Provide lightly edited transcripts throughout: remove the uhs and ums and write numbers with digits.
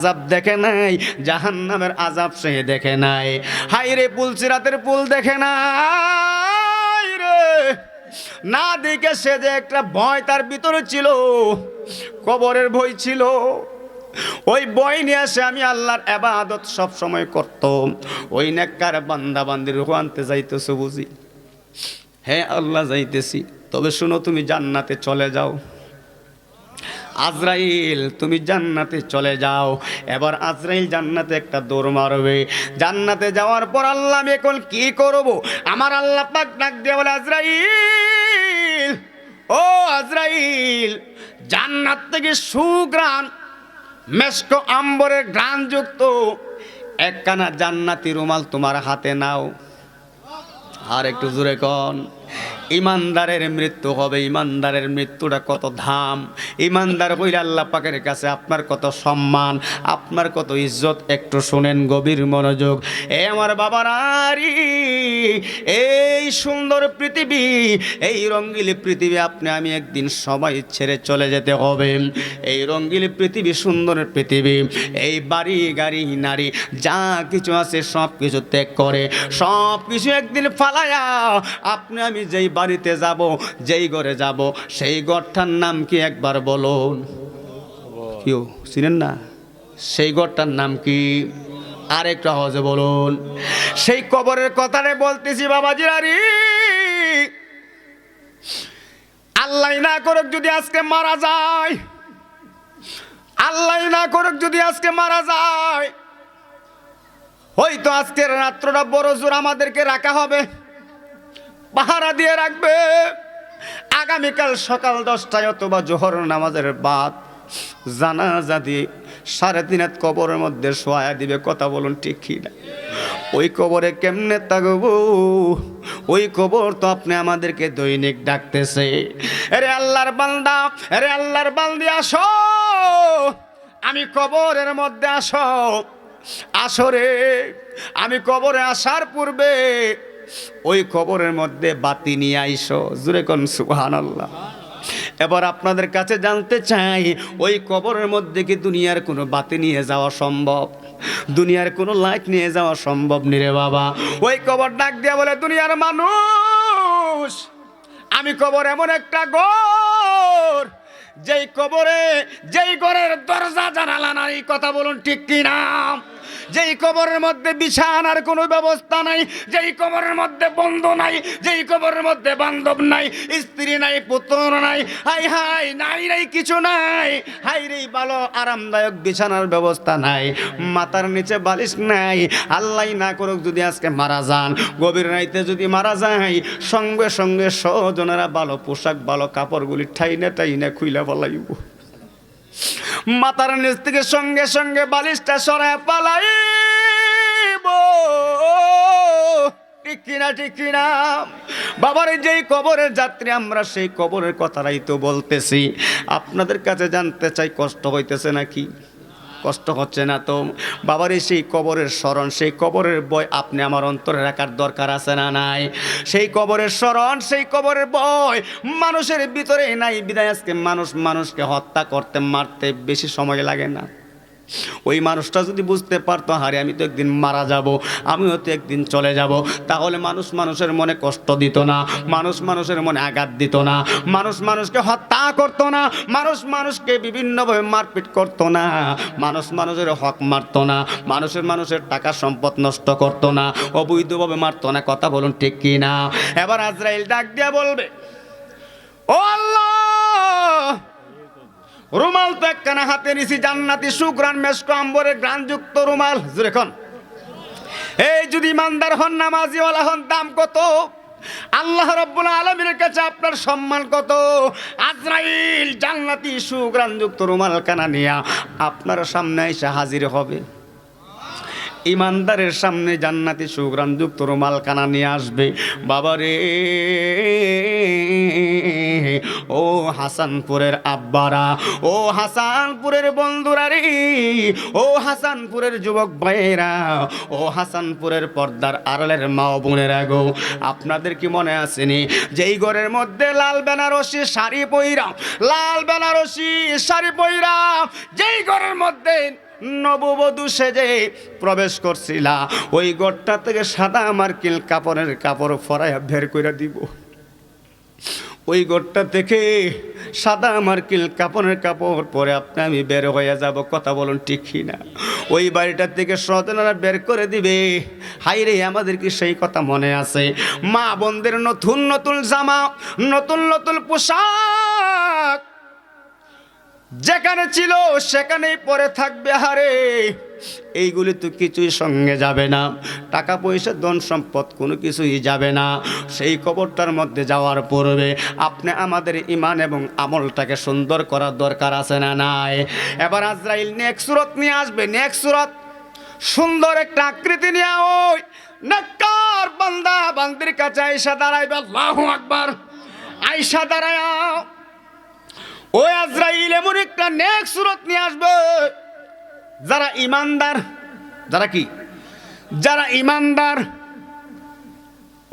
আযাব দেখে নাই, জাহান্নামের আযাব সে দেখে নাই। হায়রে পুলসিরাতের পুল দেখে নাই রে, না দেখে সে যে একটা ভয় তার ভিতরে ছিল, কবরের ভয় ছিল। ওই ভয় নিয়ে আসে আমি আল্লাহর ইবাদত সব সময় করতাম। ওই নেককার বান্দা বান্দির রূহ আনতে যাইতেছো বুঝি? হ্যাঁ আল্লাহ যাইতেছি, তবে শুনো তুমি জান্নাতে চলে যাও। আজরাইল তুমি জান্নাতে চলে যাও। এবার আজরাইল জান্নাতে একটা দৌড় মারবে। জান্নাতে যাওয়ার পর আল্লাহ আমি এখন কি করব? আমার আল্লাহ পাক ডাক দিয়ে বলে, আজরাইল, ও আজরাইল, জান্নাত থেকে সুঘ্রাণ মেশক আম্বরের ঘ্রাণযুক্ত একখানা জান্নাতি রুমাল তোমার হাতে নাও। আর একটু জোরে কন। ইমানদারের মৃত্যু হবে, ইমানদারের মৃত্যুটা কত ধাম। ইমানদার হইলে আল্লাহ পাকের কাছে আপনার কত সম্মান, আপনার কত ইজ্জত। একটু শুনেন গভীর মনোযোগ। এ আমার বাবারারি, এই সুন্দর পৃথিবী, এই রঙ্গিলি পৃথিবী আপনি আমি একদিন সবাই ছেড়ে চলে যেতে হবে। এই রঙ্গিলি পৃথিবী, সুন্দর পৃথিবী, এই বাড়ি গাড়ি নারী যা কিছু আছে সব কিছু ত্যাগ করে, সব কিছু একদিন ফালায়া আপনি আমি যেই বাড়িতে যাব, যেই ঘরে যাব, সেই ঘরটার নাম কি একবার বলুন? কেউ চিনেন না? সেই ঘরটার নাম কি? আর একটু আওয়াজে বলুন। সেই কবরের কথাটা বলতেছি বাবাজিরারি। আল্লাহ না করুক যদি আজকে মারা যায়, আল্লাহ না করুক যদি আজকে মারা যায়, হয়তো আজকের রাত্রটা বড় জোর আমাদেরকে রাখা হবে, পাহারা দিয়ে রাখবে। আগামীকাল সকাল 10টায় অথবা জোহর নামাজের বাদ জানাজা দিয়ে 3:30 কবরের মধ্যে শোয়া দিবে। কথা বলুন ঠিক কি না? ওই কবরে কেমনে থাকবো? ওই কবর তো আপনি আমাদেরকে দৈনিক ডাকতেছে, আরে আল্লাহর বান্দা, আরে আল্লাহর বান্দি আসো, আমি কবরের মধ্যে আসো, আসরে। আমি কবরে আসার পূর্বে ওই কবরের মধ্যে বাতি নিয়ে আইসো। জোরে কোন সুবহানাল্লাহ। এবার আপনাদের কাছে জানতে চাই, ওই কবরের মধ্যে কি দুনিয়ার কোনো বাতি নিয়ে যাওয়া সম্ভব? দুনিয়ার কোনো লাইট নিয়ে যাওয়া সম্ভব নি রে বাবা। ওই কবর ডাক দিয়ে বলে, দুনিয়ার মানুষ, আমি কবর এমন একটা ঘর, যেই কবরে, যেই ঘরের দরজা জানালা নাই। কথা বলুন ঠিক কিনা? যেই কবরের মধ্যে বিছানার কোনো ব্যবস্থা নাই, যেই কবরের মধ্যে বন্ধু নাই, যেই কবরের মধ্যে বান্ধব নাই, স্ত্রী নাই, পুত্র নাই, হাই হাই নাই, নাই কিছু নাই। হাই রে, ভালো আরামদায়ক বিছানার ব্যবস্থা নাই, মাথার নিচে বালিশ নাই। আল্লাহ না করুক যদি আজকে মারা যান, গভীর রাইতে যদি মারা যায়, সঙ্গে সঙ্গে স্বজনেরা ভালো পোশাক, ভালো কাপড়গুলি ঠাইনে টাইনে খুইলা ফলাইব। মাথার নিচ থেকে সঙ্গে সঙ্গে বালিশটা সরায় পালাইব। ঠিক কিনা, ঠিক কিনা? বাবার যেই কবরের যাত্রী আমরা, সেই কবরের কথাটাই তো বলতেছি। আপনাদের কাছে জানতে চাই, কষ্ট হইতেছে নাকি? কষ্ট হচ্ছে না তো? বাবার সেই কবরের স্মরণ, সেই কবরের ভয় আপনি আমার অন্তরে রাখার দরকার আছে না নাই? সেই কবরের স্মরণ, সেই কবরের ভয় মানুষের ভিতরে নাই বিদায় আজকে মানুষ মানুষকে হত্যা করতে, মারতে বেশি সময় লাগে না। ওই মানুষটা যদি বুঝতে পারতো, হারে আমি তো একদিন মারা যাব, আমিও তো একদিন চলে যাব, তাহলে মানুষ মানুষের মনে কষ্ট দিত না, মানুষ মানুষের মনে আঘাত দিত না, মানুষ মানুষকে হত্যা করতো না, মানুষ মানুষকে বিভিন্নভাবে মারপিট করতো না, মানুষ মানুষের হক মারতো না, মানুষের টাকা সম্পদ নষ্ট করতো না, অবৈধভাবে মারতো না। কথা বলুন ঠিক কি না? এবার আজরাইল ডাক দিয়া বলবে, ও আল্লাহ, রুমাল তো একখানা হাতে নিছি, জান্নাতি সুঘ্রাণ মেশক আম্বরের ঘ্রাণযুক্ত রুমাল। জোরে কোন। এই যদি ইমানদার হন, নামাজিওয়ালা হন, দাম কত? আল্লাহ রাব্বুল আলামিনের কাছে আপনার সম্মান কত? আজরাইল জান্নাতি সুঘ্রাণযুক্ত রুমাল কানা নিয়া আপনার সামনে এসে হাজির হবে। ইমানদারের সামনে জান্নাতি সুঘ্রাণযুক্ত রুমাল কানা নিয়ে আসবে। বাবারে, ও হাসানপুরের আব্বারা, ও হাসানপুরের বন্ধুরা রে, ও হাসানপুরের যুবক ভাইয়েরা, ও হাসানপুরের পর্দার আড়ালের মা ও বোনেরা গো, আপনাদের কি মনে আসেনি যেই ঘরের মধ্যে লাল বেনারসি শাড়ি পইরা, লাল বেনারসি শাড়ি পইরা যেই ঘরের মধ্যে নববধূ সেজে প্রবেশ করছিলা, ওই ঘরটা থেকে সাদা মার্কিল কাপড় ফরাইয়া বের করে দিব। ওই ঘরটা থেকে সাদা মার্কিল কাপড় পরে আপনি আমি বের হয়ে যাব। কথা বলুন ঠিক কি না? ওই বাড়িটা থেকে স্বজনেরা বের করে দিবে। হাই রে, আমাদের কি সেই কথা মনে আছে? মা বোনদের নতুন নতুন জামা, নতুন নতুন পোশাক যেখানে ছিল সেখানেই পরে থাকবে। হারে, এইগুলি তো কিছুই সঙ্গে যাবে না, টাকা পয়সা ধন সম্পদ কোনো কিছুই যাবে না। সেই কবরটার মধ্যে যাওয়ার পূর্বে আপনি আমাদের ঈমান এবং আমলটাকে সুন্দর করার দরকার আছে না নাই? এবার আজরাইল নেক্সট সুরত নিয়ে আসবে। নেক্সট সুরত সুন্দর একটা আকৃতি নিয়ে ওই নেককার বান্দা বান্দির কাছে আয়েশা দাঁড়াইবে। আল্লাহু আকবার। আয়েশা দাঁড়ায়, ওই আজরাইল এমন একটা নেক্সট সুরত নিয়ে আসবে, যারা ইমানদার, যারা কি, যারা ইমানদার,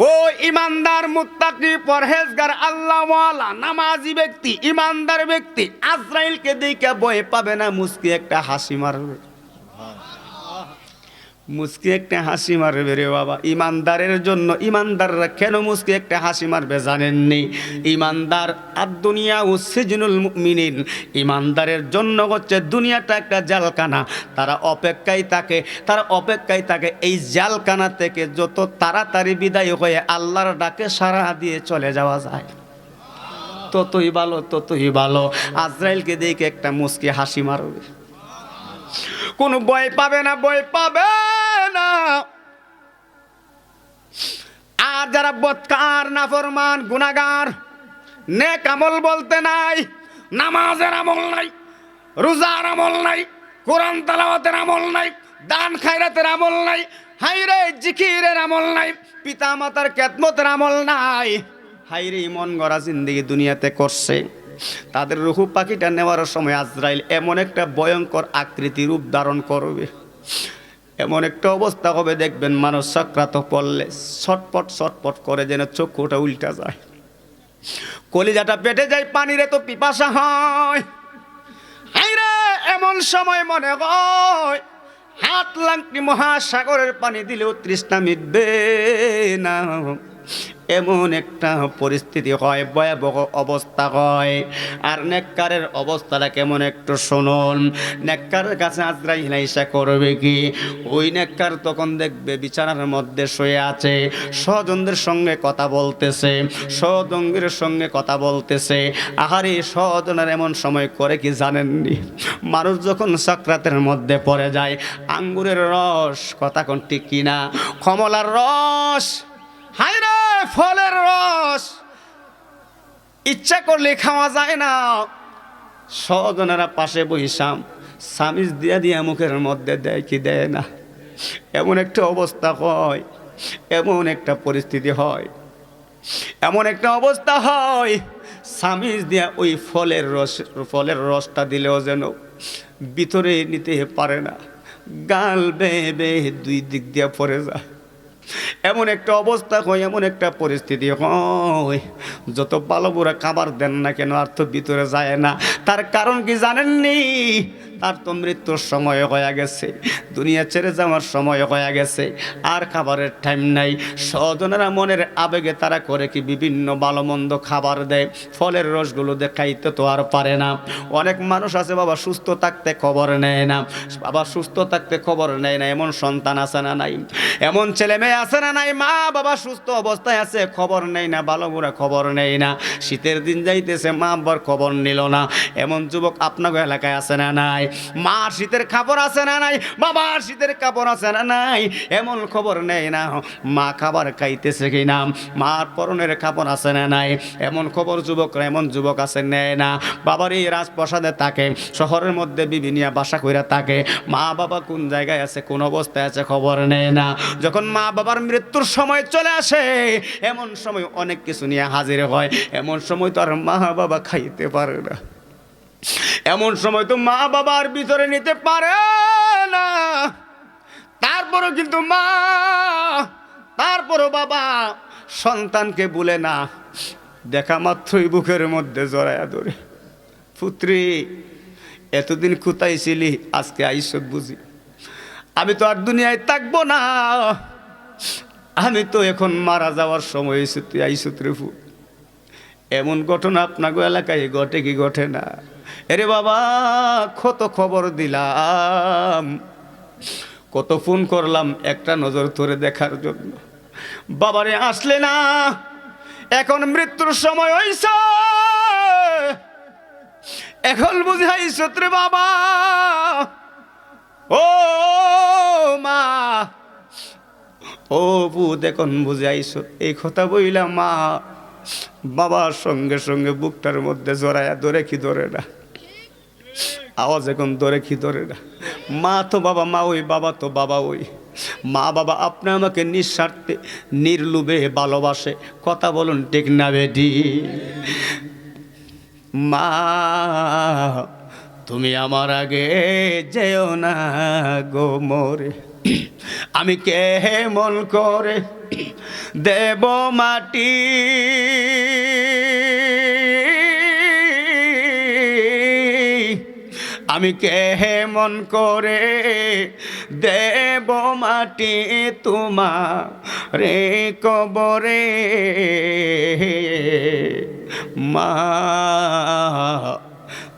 ও ইমানদার মুত্তাকি পরহেজগার আল্লাহওয়ালা নামাজি ব্যক্তি, ইমানদার ব্যক্তি আজরাইলকে দেখে ভয় পাবে না, মুস্কি একটা হাসি মারবে। মুস্কি একটা হাসি মারবে রে বাবা। ইমানদারের জন্য, ইমানদাররা কেন মুস্কি একটা হাসি মারবে জানেননি? ইমানদার আর দুনিয়া সিজনুল মুমিনিন, ইমানদারের জন্য হচ্ছে দুনিয়াটা একটা জেলখানা। তারা অপেক্ষায় থাকে, তারা অপেক্ষায় থাকে এই জেলখানা থেকে যত তাড়াতাড়ি বিদায় হয়ে আল্লাহর ডাকে সাড়া দিয়ে চলে যাওয়া যায়, ততই ভালো, ততই ভালো। আজরাইলকে দেখে একটা মুস্কি হাসি মারবে, কোনো ভয় পাবে না, ভয় পাবে না। আর যারা বদকার, নাফরমান, গুনাহগার, নেক আমল বলতে নাই, নামাজের আমল নাই, রোজার আমল নাই, কোরআন তেলাওয়াতের আমল নাই, দান খায়রাতের আমল নাই, হাইরে জিকিরের আমল নাই, পিতা মাতার খেদমতের আমল নাই, হাইরে মন গড়া জিন্দেগি দুনিয়াতে করছে, তাদের রুহু পাখিটা নেওয়ার সময় আজরাইল এমন একটা ভয়ঙ্কর আকৃতি রূপ ধারণ করবে, এমন একটা অবস্থা হবে দেখবেন মানুষ সাকরাত পড়লে ছটপট ছটপট করে, যেন চক্ষুটা উল্টা যায়, কলিজাটা পেটে যায়, পানিরে তো পিপাসা হয়। হায়রে, এমন সময় মনে হয় হাত লাংটি মহাসাগরের পানি দিলেও তৃষ্ণা মিটবে না, এমন একটা পরিস্থিতি হয়, ভয়াবহ অবস্থা হয়। আর নেককারের অবস্থাটা কেমন একটু শুনুন। নেককারের কাছে আজরাইল আইসা করবে কি? ওই নেককার তখন দেখবে বিছানার মধ্যে শুয়ে আছে, স্বজনদের সঙ্গে কথা বলতেছে, স্বজনদের সঙ্গে কথা বলতেছে। আহারে, স্বজনের এমন সময় করে কি জানেননি? মানুষ যখন সাকরাতের মধ্যে পড়ে যায়, আঙ্গুরের রস, কথা কোন ঠিক কিনা, কমলার রস, হায়রে ফলের রস ইচ্ছা করলে খাওয়া যায় না, স্বজনেরা পাশে বইসাম সামিজ দিয়া দিয়া মুখের মধ্যে দেয় কি দেয় না, এমন একটা অবস্থা হয়, এমন একটা পরিস্থিতি হয়, এমন একটা অবস্থা হয়, সামিজ দিয়া ওই ফলের রসটা দিলেও যেন ভিতরে নিতে পারে না, গাল বেয়ে বেয়ে দুই দিক দিয়া পড়ে যায়, এমন একটা অবস্থা হয়, এমন একটা পরিস্থিতি হয়। যত ভালো বুড়া খাবার দেন না কেন আর তো ভিতরে যায় না। তার কারণ কি জানেননি? তার তো মৃত্যুর সময় হয়ে গেছে, দুনিয়া ছেড়ে যাওয়ার সময় হয়ে গেছে, আর খাবারের টাইম নাই। স্বজনেরা মনের আবেগে তারা করে কি বিভিন্ন ভালো মন্দ খাবার দেয়, ফলের রসগুলো দেখাইতে তো আর পারে না। অনেক মানুষ আছে বাবা সুস্থ থাকতে খবর নেয় না, বাবা সুস্থ থাকতে খবর নেয় না, এমন সন্তান আছে না নাই? এমন ছেলে মেয়ে আছে না নাই? মা বাবা সুস্থ অবস্থায় আছে, খবর নেই না, ভালো বুড়া খবর নেই না, শীতের দিন যাইতেছে মা আব্বার খবর নিল না, এমন যুবক আপনাকে এলাকায় আছে না নাই? মা শীতের খাবার আছে না নাই? বাবা শীতের কাপড় আছে না নাই? এমন খবর নেই না মা খাবার খাইতেছে কিনা, মার পরনের কাপড় আছে না নাই? এমন খবর যুবকরা, এমন যুবক আছে নেয় না। বাবার এই রাজপ্রাসাদে থাকে, শহরের মধ্যে বিভিন্ন বাসা কইরা থাকে, মা বাবা কোন জায়গায় আছে, কোন অবস্থায় আছে খবর নেয় না। যখন মা বাবার মৃত্যুর সময় চলে আসে, এমন সময় অনেক কিছু নিয়ে হাজির হয়, এমন সময় তো আর মা বাবা খাইতে পারে না, এমন সময় তো মা বাবার ভিতরে নিতে পারে না। তারপরও কিন্তু মা, তারপরও বাবা সন্তানকে বলে না, দেখা মাত্রই বুকের মধ্যে জড়ায়া ধরে, পুত্রী এতদিন কোথায় ছিলি, আজকে আইসত বুঝি। আমি তো আর দুনিয়ায় থাকবো না, আমি তো এখন মারা যাওয়ার সময় হয়েছে, তুই আইসত রে ফুল। এমন ঘটনা আপনাকে এলাকায় ঘটে কি ঘটে না? এরে বাবা, কত খবর দিলাম, কত ফোন করলাম একটা নজর ধরে দেখার জন্য, বাবারে আসলে না। এখন মৃত্যুর সময় হইছে, এখন বুঝাইছ রে বাবা। ও মা, ও বুধ, এখন বুঝাইছ এই কথা বইলাম। মা বাবার সঙ্গে সঙ্গে বুকটার মধ্যে জড়ায়া ধরে কি ধরে না, আওয়াজ এখন ধরে কি ধরে না। মা তো বাবা মা ওই, বাবা তো বাবা ওই। মা বাবা আপনি আমাকে নিঃস্বার্থে নির্লোভে ভালোবাসে, কথা বলুন ঠিক না বেটি? মা তুমি আমার আগে যেও না গো মোরে, আমি কেমন করে দেব মাটি, আমি কেমন করে দেব মাটি তোমারে কবরে। মা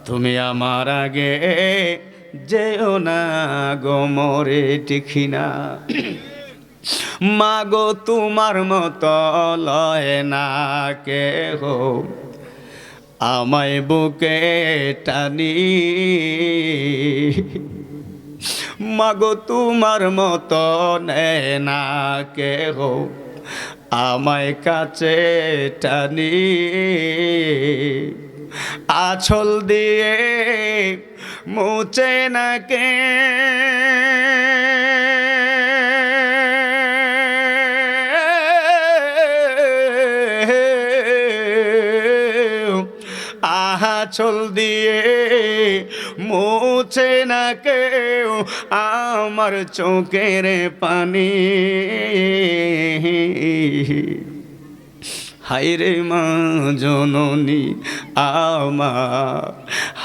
তুমি আমার আগে যেও না গো মোরে, ঠিক না? মাগো তোমার মতো লয় না কেহ আমায় বুকে টানি, মাগো তোমার মতো নেয় না কেহ আমায় কাছে টানি, আঁচল দিয়ে মুছে না কে আঁচল দিয়ে মুছে না কেউ আমার চোখের পানি। হায়রে মা জননী আমার,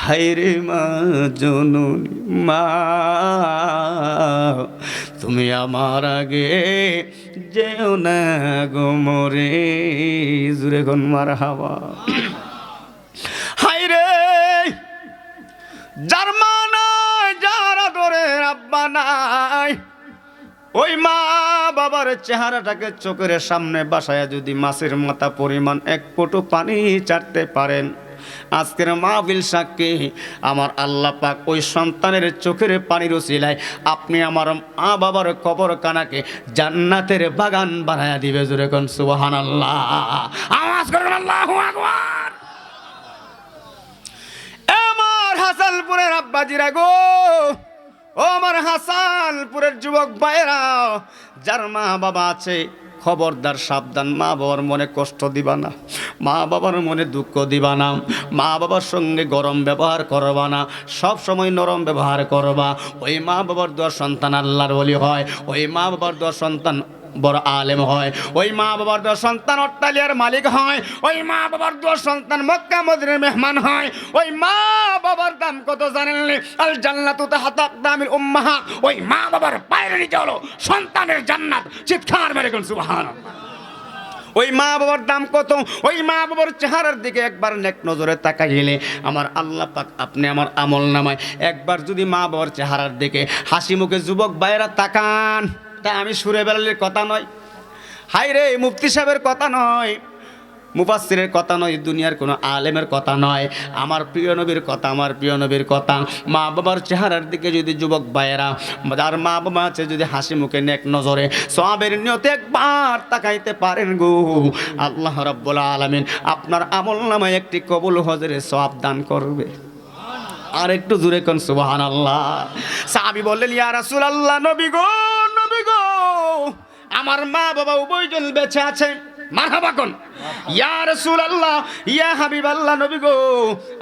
হায়রে মা জননী, মা তুমি আমার আগে যেও না গো মোরে, জুড়ে গন মার হাওয়া। হায়রে যার মা নাই, যার আদরের আব্বা নাই, ওই মা বাবার চেহারাটাকে চোখের সামনে বাসায় যদি মাছের মাথা পরিমাণ এক ফোঁটা পানি চাটতে পারেন, আজকের মাহফিল সাক্ষী আমার আল্লাহ পাক ওই সন্তানের চোখের পানির উসিলায় আপনি আমার মা বাবার কবরখানাকে জান্নাতের বাগান বানায়া দিবে। জোরে কোন সুবহানাল্লাহ, আওয়াজ করেন আল্লাহু আকবার। আমার হাসানপুরের আব্বাজিরা গো, ও আমার হাসানপুরের যুবক ভাইয়েরা, যার মা বাবা আছে খবরদার সাবধান, মা বাবার মনে কষ্ট দিবা না, মা বাবার মনে দুঃখ দিবা না, মা বাবার সঙ্গে গরম ব্যবহার করবা না, সব সময় নরম ব্যবহার করবা। ওই মা বাবার দোয়া সন্তান আল্লাহর ওলি হয়, ওই মা বাবার দোয়া সন্তান বড় আলেম হয়, ওই মা বাবার দোয়া সন্তান অট্টালিয়ার মালিক হয়, ওই মা বাবার দোয়া সন্তান মক্কা মদিনার মেহমান হয়। ওই মা বাবার দাম কত জানেননি? আল জান্নাতু তাহতা আকদামিল উম্মাহাত। ওই মা বাবার পায়ের নিচে হলো সন্তানের জান্নাত। চিৎকার মেরে কোন সুবহানাল্লাহ। ওই মা বাবার দাম কত? ওই মা বাবার চেহারার দিকে একবার নেক নজরে তাকাইলে আমার আল্লাহ পাক আপনি আমার আমল নামায় একবার যদি মা বাবার চেহারার দিকে হাসি মুখে যুবক ভাইয়েরা তাকান, তা আমি সুরে বেলালের কথা নয়, হাই রে মুফতি সাহেবের কথা নয়, মুফাসসিরের কথা নয়, দুনিয়ার কোনো আলেমের কথা নয়, আমার প্রিয় নবীর কথা, আমার প্রিয় নবীর কথা। মা বাবার চেহারার দিকে যদি যুবক ভাইয়েরা, যার মা বাবা আছে, যদি হাসি মুখে নেক নজরে সওয়াবের নিয়তে একবার তাকাইতে পারেন গো, আল্লাহ রাব্বুল আলামিন আপনার আমল নামায় একটি কবুল হজের সওয়াব দান করবে। আর একটু জোরে কোন সুবহানাল্লাহ। সাহাবী বললেন, ইয়া রাসূলুল্লাহ, নবী গো, নবী গো, আমার মা বাবা উভয়জন বেঁচে আছে, মারহাবা কোন ইয়া রাসূলুল্লাহ ইয়া হাবিবাল্লাহ নবী গো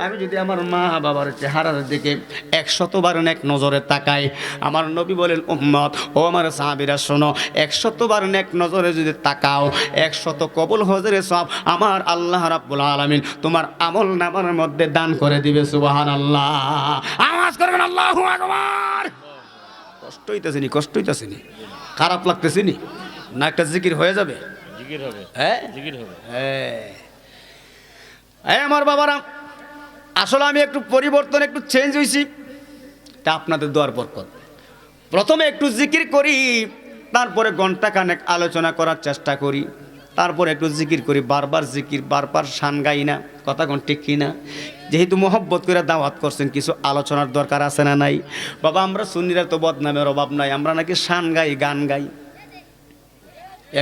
আমি যদি আমার মা বাবার চেহারার দিকে 100 বার নেক নজরে তাকাই আমার নবী বলেন উম্মত ও আমার সাহাবীরা শোনো 100 বার নেক নজরে যদি তাকাও 100 কবুল হজরে সব আমার আল্লাহ রাব্বুল আলামিন তোমার আমল নামার মধ্যে দান করে দিবে সুবহানাল্লাহ আওয়াজ করবেন আল্লাহু আকবার কষ্ট হইতাছে নি খারাপ লাগতেছে নি না একটা জিকির হয়ে যাবে জিকির হবে হ্যাঁ জিকির হবে হ্যাঁ আমার বাবারা আসলে আমি একটু পরিবর্তন একটু চেঞ্জ হইছি তা আপনাদের দোয়ার বরকত প্রথমে একটু জিকির করি তারপরে ঘন্টা খানেক আলোচনা করার চেষ্টা করি তারপরে একটু জিকির করি বারবার জিকির বারবার শান গাই না কথা কোন ঠিক কিনা যেহেতু মোহব্বত করে দাওয়াত করছেন কিছু আলোচনার দরকার আছে না নাই বাবা আমরা সুন্নিরা তো বদনামের অভাব নাই আমরা নাকি শান গাই গান গাই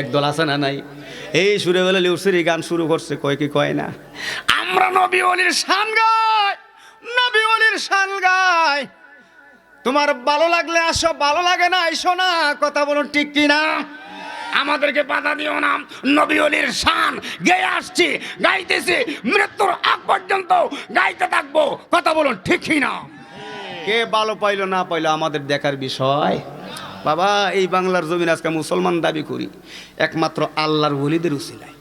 একদল আছে না নাই এই সুরে বলে লিউসিরি গান শুরু করছে কয় কি কয় না আমরা নবী ওলির শান গাই নবী ওলির শান গাই তোমার ভালো লাগলে আসো ভালো লাগে না আইসো না কথা বলুন ঠিক কিনা আমাদেরকে বাধা দিও না নবী ওলির শান গেয়ে আসছি গাইতেছি মৃত্যুর আগ পর্যন্ত গাইতে থাকবো কথা বলুন ঠিক কিনা কে ভালো পাইলো না পাইলো আমাদের দেখার বিষয় বাবা এই বাংলার জমিন আজকে মুসলমান দাবি করি একমাত্র আল্লাহর ওলিদের উসিলায়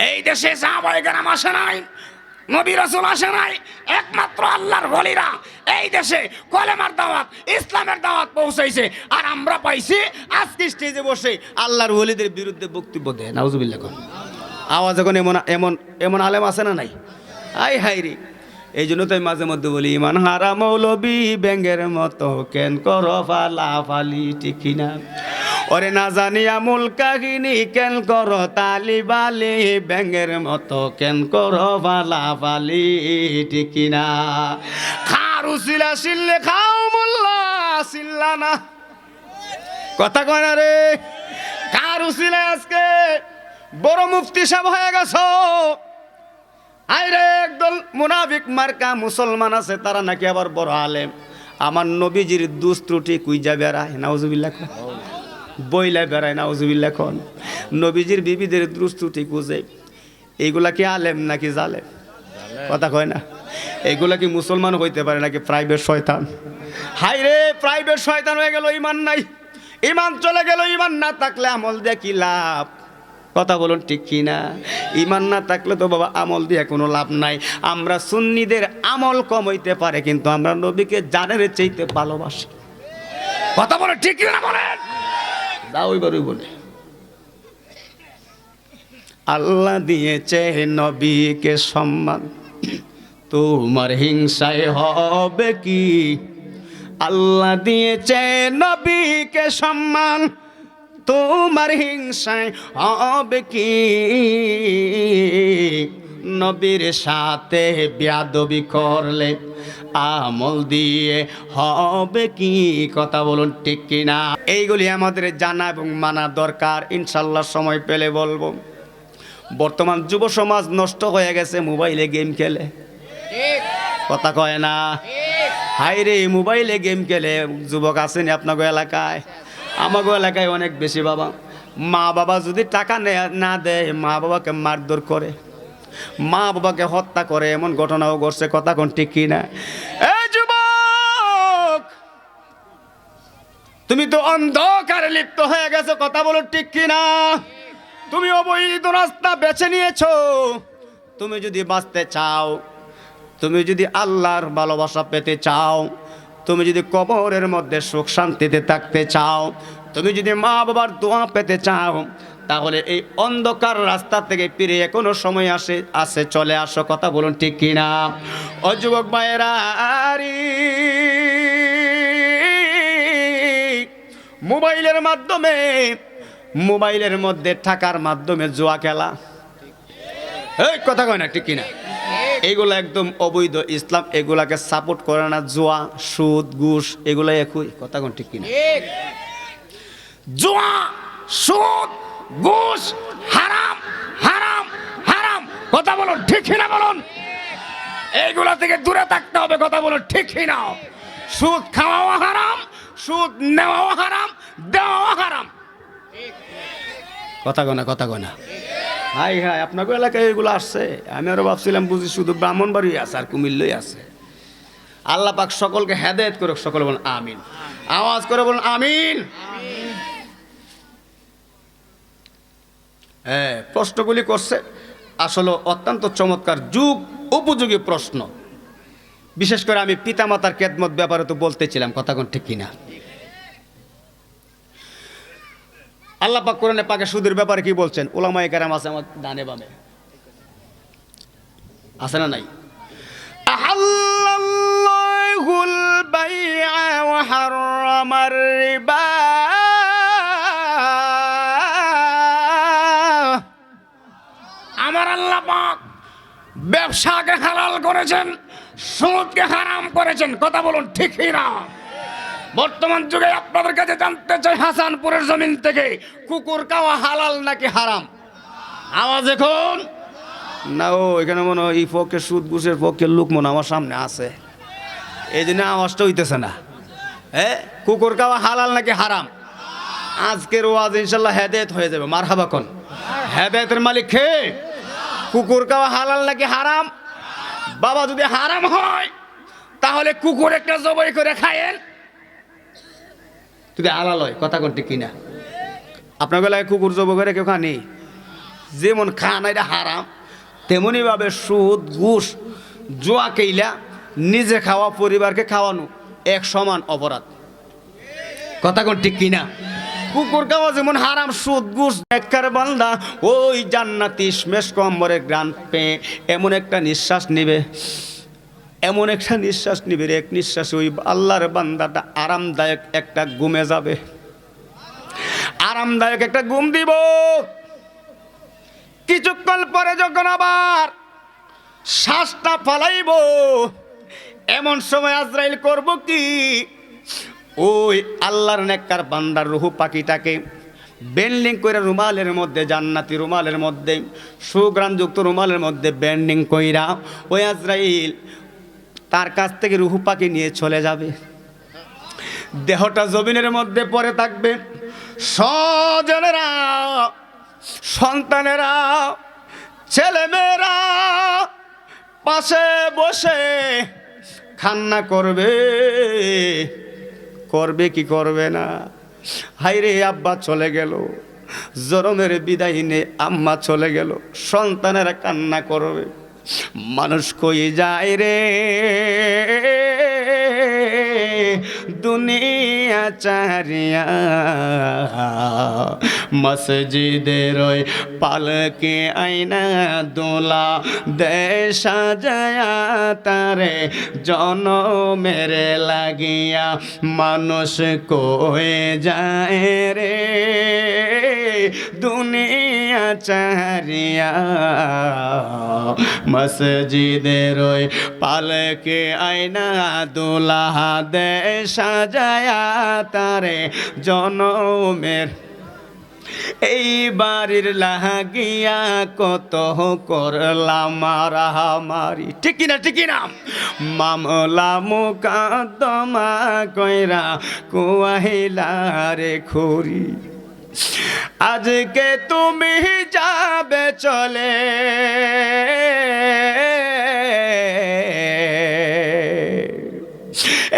এই দেশে সাহাবায়ে কেরাম আসে নাই নবী রাসূল আসে নাই একমাত্র আল্লাহর ওলিরা এই দেশে কলেমার দাওয়াত ইসলামের দাওয়াত পৌঁছাইছে আর আমরা পাইছি আজকে স্টেজে বসে আল্লাহর ওলিদের বিরুদ্ধে বক্তব্য দেয় নাউজুবিল্লাহ কোন আওয়াজ এখন এমন এমন এমন আলেম আছে না নাই আই হাই রে এই জন্য তাই মাঝে মধ্যে বলি ইমান হারা মৌলবি ব্যাঙের মতো কেন কর ফালাফালি ঠিক না ওরে না জানি আমুল কাহিনী কেন কর তালিবালি ব্যাঙের মতো কেন কর ফালাফালি ঠিক না খারু সিলা সিল্লে খাও মোল্লা সিল্লা না কথা কয় না রে খারু সিলা আজকে বড় মুফতি সাহেব হয়ে গেছো আইরে একদল মুনাফিক মার্কা মুসলমান আছে তারা নাকি আবার বড় আলেম আমার নবীজির দুষ ত্রুটি কুইজা বেড়ায় নাউজুবিল্লাহ বইলা বেড়ায় নাউজুবিল্লাহ খন নবীজির বিবিদের দুষ ত্রুটি কুজে এইগুলা কি আলেম নাকি জালেম কথা কয় না এইগুলা কি মুসলমান হইতে পারে নাকি প্রাইভেট শয়তান হাইরে প্রাইভেট শয়তান হয়ে গেল ইমান নাই ইমান চলে গেল ইমান না থাকলে আমল দিয়ে কি লাভ কথা বলুন ঠিক কিনা ইমান না থাকলে তো বাবা আমল দিয়ে কোনো লাভ নাই আমরা সুন্নিদের আমল কম হইতে পারে কিন্তু আমরা নবীকে জানের চাইতে ভালোবাসি কথা বলে ঠিক কিনা বলেন দাও ওইবারই বলে আল্লাহ দিয়েছে নবীকে সম্মান তোমার হিংসায় হবে কি আল্লাহ দিয়েছে নবীকে সম্মান তোমার হিংসায় হবে কি নবীর সাথে বেয়াদবি করলে আমল দিয়ে হবে কি কথা বলুন ঠিক কিনা এইগুলি আমাদের জানা এবং মানা দরকার ইনশাল্লাহ সময় পেলে বলবো বর্তমান যুব সমাজ নষ্ট হয়ে গেছে মোবাইলে গেম খেলে কথা কয় না হাইরে মোবাইলে গেম খেলে যুবক আসেনি আপনাকে এলাকায় আমাগো এলাকায় অনেক বেশি বাবা মা বাবা যদি টাকা না দেয় মা বাবাকে মারধর করে মা বাবাকে হত্যা করে এমন ঘটনাও ঘটছে কথা কোন ঠিক কিনা এই যুবক তুমি তো অন্ধকারে লিপ্ত হয়ে গেছো কথা বলো ঠিক কিনা তুমি অবৈধ রাস্তা বেছে নিয়েছো তুমি যদি বাঁচতে চাও তুমি যদি আল্লাহর ভালোবাসা পেতে চাও তুমি যদি কবরের মধ্যে সুখ শান্তিতে থাকতে চাও তুমি যদি মা বাবার দোয়া পেতে চাও তাহলে এই অন্ধকার রাস্তা থেকে ফিরে এখনো সময় আসে চলে আসো কথা বলুন ঠিক কিনা ও যুবক ভাইয়েরা মোবাইলের মধ্যে টাকার মাধ্যমে জুয়া খেলা এই কথা কয় না ঠিক কিনা এগুলো একদম অবৈধ ইসলাম এগুলাকে সাপোর্ট করে না জুয়া সুদ ঘুষ এগুলো একই কথা কোন ঠিক কিনা জুয়া সুদ ঘুষ হারাম হারাম হারাম কথা বলুন ঠিক কিনা বলুন এইগুলা থেকে দূরে থাকতে হবে কথা বলুন ঠিক কিনা সুদ খাওয়াও হারাম সুদ নেওয়াও হারাম দেওয়াও হারাম কথা কয় না, কথা কয় না। হাই হাই, আপনাকে এলাকায় এগুলো আসছে? আমি আরো ভাবছিলাম বুঝি শুধু ব্রাহ্মণবাড়ি আছে আর কুমিল্লাই আছে। আল্লাহ পাক সকলকে হেদায়েত করুক, সকলে বলুন আমিন। আওয়াজ করে বলুন আমিন। হ্যাঁ, প্রশ্নগুলি করছে আসলে অত্যন্ত চমৎকার, যুগ উপযোগী প্রশ্ন। বিশেষ করে আমি পিতামাতার খেদমত ব্যাপারে তো বলতেছিলাম, কথা কোন ঠিক কিনা? আল্লাহ পাক কোরআনে পাকে সুদের ব্যাপারে কি বলছেন? উলামায়ে কেরাম আছে আমার ডানে বামে, আছে না নাই? আহাল্লাল্লাহুল বাই'a ওয়া হাররামার রিবা, আমার আল্লাহ পাক ব্যবসাকে হালাল করেছেন, সুদকে হারাম করেছেন। কথা বলুন ঠিক না? বর্তমান যুগে আপনাদের কাছে জানতে চাই, হাসানপুরের জমিন থেকে কুকুর খাওয়া হালাল নাকি হারাম? আওয়াজ এখন না। ও এখানে মনে হয় এই পক্ষে সুদ ঘুষের পক্ষে লোক মনে আমার সামনে আছে, এই জন্য আওয়াজটা হইতেছে না। হ্যাঁ, কুকুর খাওয়া হালাল নাকি হারাম? আজকের ওয়াজ ইনশাল্লাহ হেদায়েত হয়ে যাবে। মারহাবা কোন? হেদায়েতের মালিক কে? কুকুর খাওয়া হালাল নাকি হারাম? বাবা, যদি হারাম হয় তাহলে কুকুর একটা জবাই করে খায়েন, যদি হালাল হয়। কথা কোনটি কিনা? আপনার বেলায় কুকুর জবাই করে কেউ খানি? যেমন খান এটা হারাম, তেমনি ভাবে সুদ ঘুষ জুয়া কেইলা নিজে খাওয়া পরিবারকে খাওয়ানো এক সমান অপরাধ। কথা কোন ঠিক কিনা? কুকুর খাওয়া যেমন হারাম, সুদ ঘুষ নেককার বান্দা ওই জান্নাতি ইশমেশ কম্বরের গ্রান পেয়ে এমন একটা নিঃশ্বাস নিবে, এমন একটা নিঃশ্বাস নিবে, এক নিঃশ্বাসে ওই আল্লাহর বান্দাটা আরামদায়ক একটা ঘুমে যাবে, আরামদায়ক একটা ঘুম দিব। কিছুক্ষণ পরে যখন আবার শ্বাসটা ফালাইব, এমন সময় আজরাইল করব কি, ওই আল্লাহর নেককার বান্দার রুহু পাখিটাকে বেন্ডিং করে রুমালের মধ্যে, জান্নাতি রুমালের মধ্যে, সুগ্রাণযুক্ত রুমালের মধ্যে বেন্ডিং কইরা ওই আজরাইল তার কাছ থেকে রুহু পাখি নিয়ে চলে যাবে। দেহটা জমিনের মধ্যে পড়ে থাকবে। স্বজনেরা, সন্তানেরা, ছেলেমেয়েরা পাশে বসে কান্না করবে, করবে কি করবে না? হাইরে আব্বা চলে গেল, জনমের বিদায় নে আম্মা চলে গেল, সন্তানেরা কান্না করবে। মানুষ কই যায় রে দুনিয়া চারিয়া, মসজিদের ওই পালকে আইনা দোলা দেশা সাজায়া তারে জনমের লাগিয়া, মানুষ কয়ে যায় রে দুনিয়া চারিয়া, মসজিদের ওই পালকে আইনা দোলা দেশা সাজায়া তারে জনমের, এই বাড়ির লাগিয়া কত করলাম মারামারি, ঠিক কিনা ঠিক কিনা? মামলা মোকদ্দমা কইরা কুয়াইলা রে খুরি, আজকে তুমি যাবে চলে,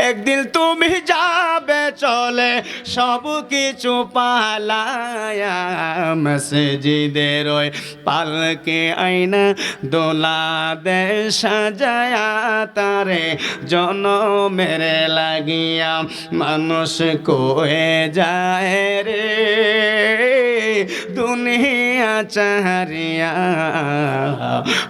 একদিন তুমি যাবে চলে, সব কিছু পালায়া, মসজিদের ওই পালকে আইনা দোলা দে সাজায়া তারে জনমের লাগিয়া, মানুষ কয়ে যায় রে দুনিয়া চারিয়া,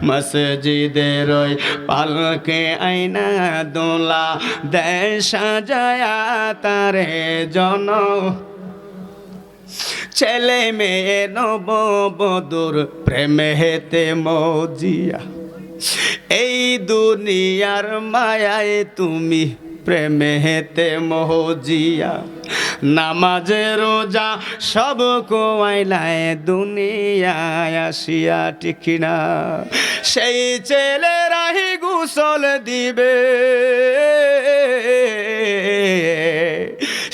মসজিদের ওই পালকে আইনা দোলা দে সাজায়া তারে জন, ছেলে মেয়ে নববধূর প্রেমে হেতে মজিয়া, এই দুনিয়ার মায়ায় তুমি প্রেমে হেতে মজিয়া, নামাজে রোজা সব কোয়াইলায় দুনিয়ায় আসিয়া, ঠিক না? সেই ছেলেরাই গোসল দিবে,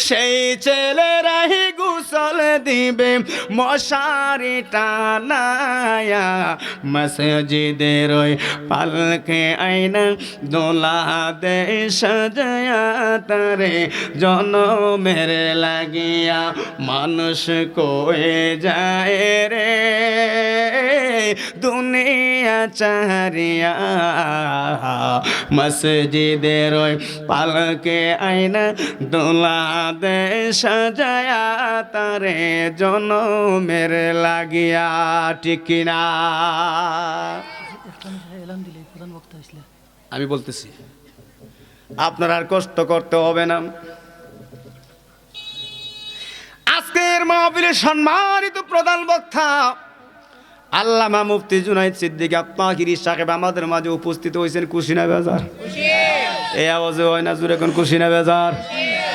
সেই ছেলেরাই গোসল দিবে মশারি টানায়া মসজিদের ওই পালকে আইনা দোলা দে সাজায়া তারে জনমের লাগিয়া মানুষ কয়ে যায় রে দুনিয়া চারিয়া মসজিদের ওই পালকে আইনা দোলা দে সাজায়া তারে জনমের লাগিয়া ঠিক কিনা আমি বলতেছি আপনার আর কষ্ট করতে হবে না আজকের মাহফিলের সম্মানিত প্রধান বক্তা আল্লামা মুফতি জুনাইদ সিদ্দিকী আত্মাহিরি সাহেব আমাদের মাঝে উপস্থিত হয়েছেন খুশি না বেজার এই আওয়াজে হয় না জোরে কোন খুশি না বেজার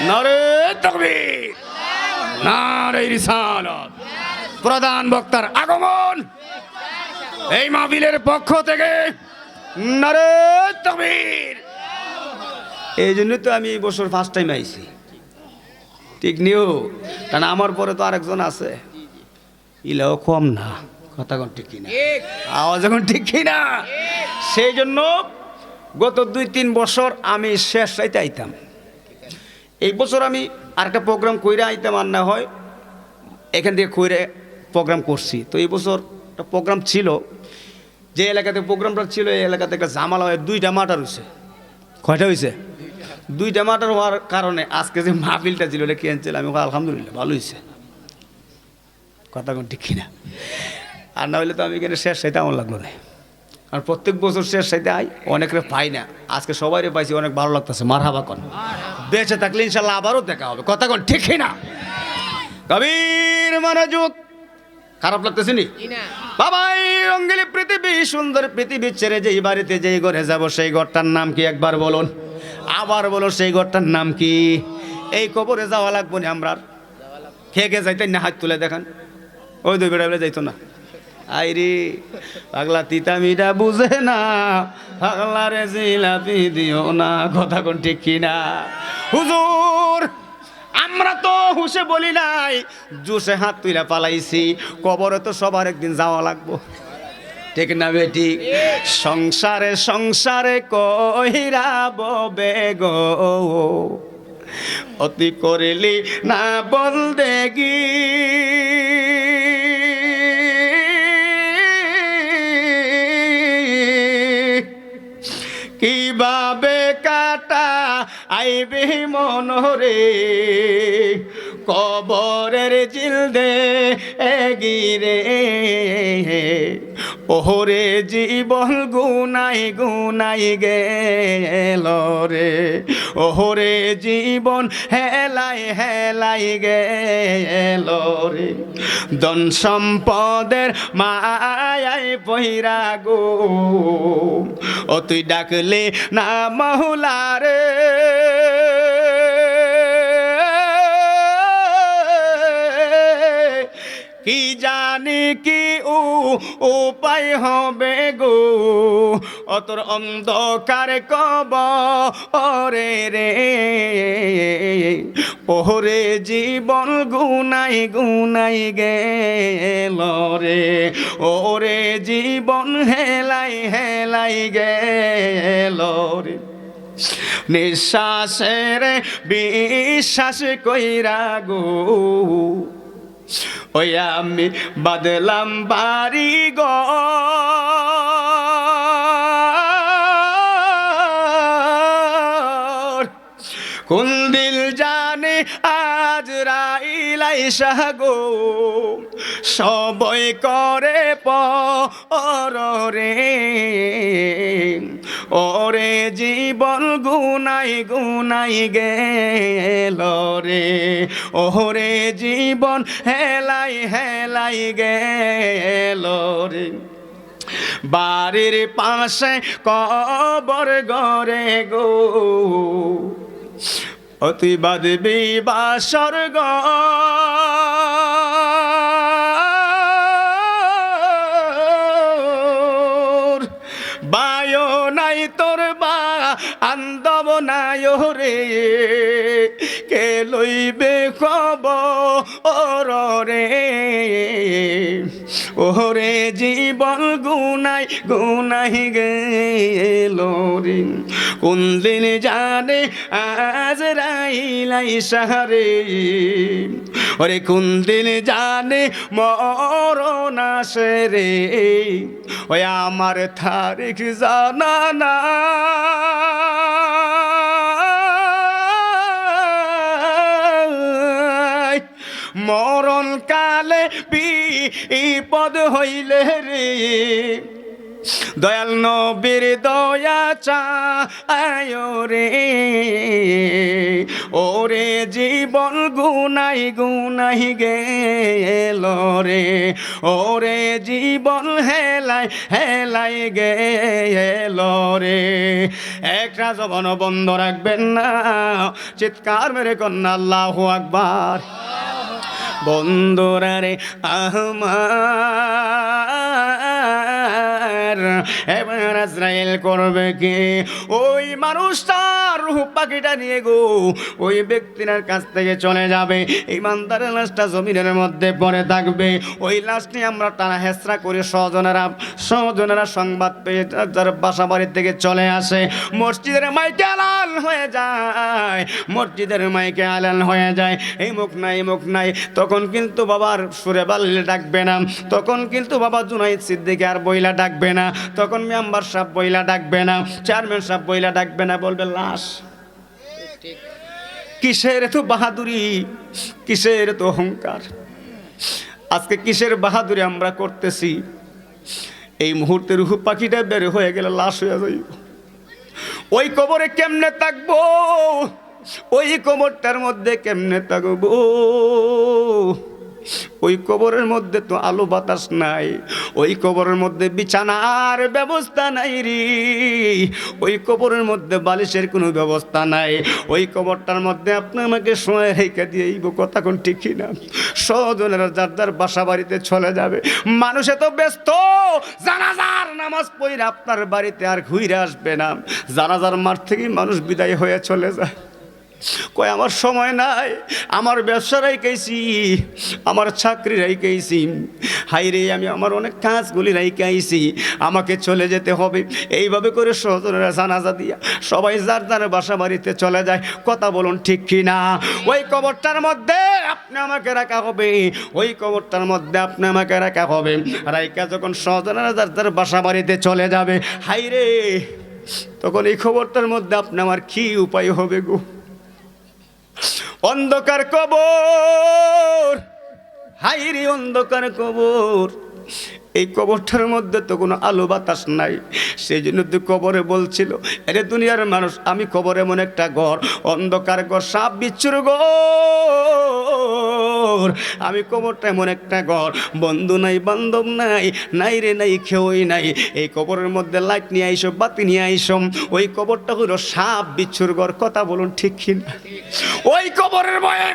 নারে তাকবীর নারে রিসালাত প্রধান বক্তার আগমন এই মাহফিলের পক্ষ থেকে নারে তাকবীর এই জন্য তো আমি এই বছর ফার্স্ট টাইম আইছি ঠিক নিও কারণ আমার পরে তো আরেকজন আছে ইলাও কম না কথা কোন ঠিক কিনা আওয়াজ এখন ঠিক কিনা সেই জন্য গত 2-3 বছর আমি শেষ রাইতে আইতাম এই বছর আমি আরেকটা প্রোগ্রাম কইরা আইতাম আর না হয় এখান থেকে কইরে প্রোগ্রাম করছি তো এই বছর একটা প্রোগ্রাম ছিল যে এলাকাতে প্রোগ্রামটা ছিল এই এলাকাতে একটা জামালা হয়ে 2টা মার্ডার হয়েছে কয়টা হয়েছে 2টা মার্ডার হওয়ার কারণে আজকে যে মাহফিলটা ছিল এটা ক্যান্সেল আমি আলহামদুলিল্লাহ ভালো হয়েছে কথা কোন ঠিক কিনা আর না হলে তো আমি এখানে শেষ সাইতে আমার লাগলো না আর প্রত্যেক বছর শেষ সাইতে আই অনেকে পাই না আজকে সবাইরে পাইছি অনেক ভালো লাগতেছে মারহাবা কোন বেঁচে থাকলে ইনশাল্লাহ আবারও দেখা হবে কথা কোন ঠিক না কবির মনোযোগ খারাপ লাগতেছে নি বাবাই রঙ্গিলি পৃথিবী সুন্দর পৃথিবী ছেড়ে যেই বাড়িতে যেই ঘরে যাব সেই ঘরটার নাম কি একবার বলুন আবার বলো সেই ঘরটার নাম কি এই কবরে যাওয়া লাগবো না আমরা খেয়ে যাইতেন না হাত তুলে দেখান ওই 2 বেড়া যাইতো না আইরি পাগলা তিতা মিঠা বুঝে না পাগলা রে জিলাপি দিও না কথা কোন ঠিক কিনা হুজুর আমরা তো হুশে বলি নাই জুসে হাত তুইলা পালাইছি কবরে তো সবার একদিন যাওয়া লাগবো ঠিক না বেটি সংসারে সংসারে কইরা ববে গো অতি করিলি না বল দেখি কিভাবে কাটা আইবে মনরে কবরের জিলদে এগিরে ওহরে জীবন গুনাই গুনাই গেল রে ওহরে জীবন হেলাই হেলাই গেল রে ধন সম্পদের মায়াই পহিরা গো ও তুই ডাকলে না মহুলা রে কি জানি কি উপায় হবে গো অতর অন্ধকার কবরে রে ওরে জীবন গুনাই গুনাই গেল রে ওরে জীবন হেলাই হেলাই গেল রে নিঃশ্বাসের বিশ্বাস কইরা গো ওই আমি বাদলাম বাড়ি ঘর কোন দিল জানে আজ রাইলাই সাগো সবই করে পরে ওরে জীবন গুনাই গুনাই গেল রে ওরে জীবন হেলাই হেলাই গেল রে বাড়ির পাশে কবর গরে গো অতি বাদবি বাসর গো বায়ো নাই তোর বা আন্দব নাই রে কে লইবে খবর রে ওরে জীবন গুনাই গুনাই গেল রে কোন দিন জানে আজরাইল আইসা রে ওরে কোন দিন জানে মরণ আসে রে ওই আমার তারিখ জানা না মরণ কালে বিপদ হইলে রে দয়াল নবীর দয়া চায় রে ওরে জীবন গুনাই গুনাই গেল রে ওরে জীবন হেলাই হেলাই গেল রে একটা জবান বন্ধ রাখবেন না চিৎকার মেরে কন্যা আল্লাহু আকবার বন্ধুরা রে আমার এবার আজরাইল করবে কি ওই মানুষটার রূহ পাখিটা নিয়ে গো ওই ব্যক্তির কাছ থেকে চলে যাবে ইমানদারের লাশটা জমিনের মধ্যে পড়ে থাকবে ওই লাশ নিয়ে আমরা টানা হেঁচড়া করে স্বজনেরা সংবাদ পেয়ে যার বাসা বাড়ি থেকে চলে আসে মসজিদের মাইকে আলাল হয়ে যায় মসজিদের মাইকে আলাল হয়ে যায় এই মুখ নাই তখন কিন্তু বাবার সুরে বাল্লে ডাকবে না তখন কিন্তু বাবা জুনাইদ সিদ্দিকী আর বইলা ডাকবে না তখন মেম্বার সাহেব বইলা ডাকবে না চেয়ারম্যান সাহেব বইলা ডাকবে না বলবে লাশ কিসের তো বাহাদুরি কিসের তো অহংকার আজকে কিসের বাহাদুরি আমরা করতেছি এই মুহূর্তে রূহ পাখিটা বের হয়ে গেলে লাশ হয়ে যাইব ওই কবরে কেমনে থাকবো ওই কবরটার মধ্যে কেমনে থাকবো ওই কবরের মধ্যে তো আলো বাতাস নাই ওই কবরের মধ্যে বিছানার ব্যবস্থা নাই রে ওই কবরের মধ্যে বালিশের কোনো ব্যবস্থা নাই ওই কবরটার মধ্যে আপনি আমাকে সময় রেখে দিয়ে এই কথা কোন ঠিকই না স্বজনেরা যার যার বাসা বাড়িতে চলে যাবে মানুষ এত ব্যস্ত জানাজার নামাজ পড়ে আপনার বাড়িতে আর ঘুরে আসবে না জানাজার মাঠ থেকেই মানুষ বিদায় হয়ে চলে যায় কই আমার সময় নাই আমার ব্যবসা রাইকাইছি আমার চাকরি রাইকাইছি হাইরে আমি আমার অনেক কাজগুলি রাইকাইছি আমাকে চলে যেতে হবে এইভাবে করে স্বজনেরা জানাজা দিয়া সবাই যার যার বাসা বাড়িতে চলে যায় কথা বলুন ঠিক কি না ওই কবরটার মধ্যে আপনি আমাকে রাখা হবে ওই কবরটার মধ্যে আপনি আমাকে রাখা হবে রাইকা যখন স্বজনেরা যার যার বাসা বাড়িতে চলে যাবে হাইরে তখন এই খবরটার মধ্যে আপনি আমার কি উপায় হবে গো অন্ধকার কবর হাইরে অন্ধকার কবর এই কবরটার মধ্যে তো কোনো আলো বাতাস নাই সেই জন্য তো কবরে বলছিল আরে দুনিয়ার মানুষ আমি কবর এমন একটা ঘর অন্ধকার ঘর সাপ বিচ্ছুর ঘর আমি কবরটা এমন একটা ঘর বন্ধু নাই বান্ধব নাই নাই রে নাই কেউই নাই এই কবরের মধ্যে লাইট নিয়ে আইসো বাতি নিয়ে আইসো ওই কবরটা হলো সাপ বিচ্ছুর ঘর কথা বলুন ঠিক কিনা ওই কবরের ভয়ে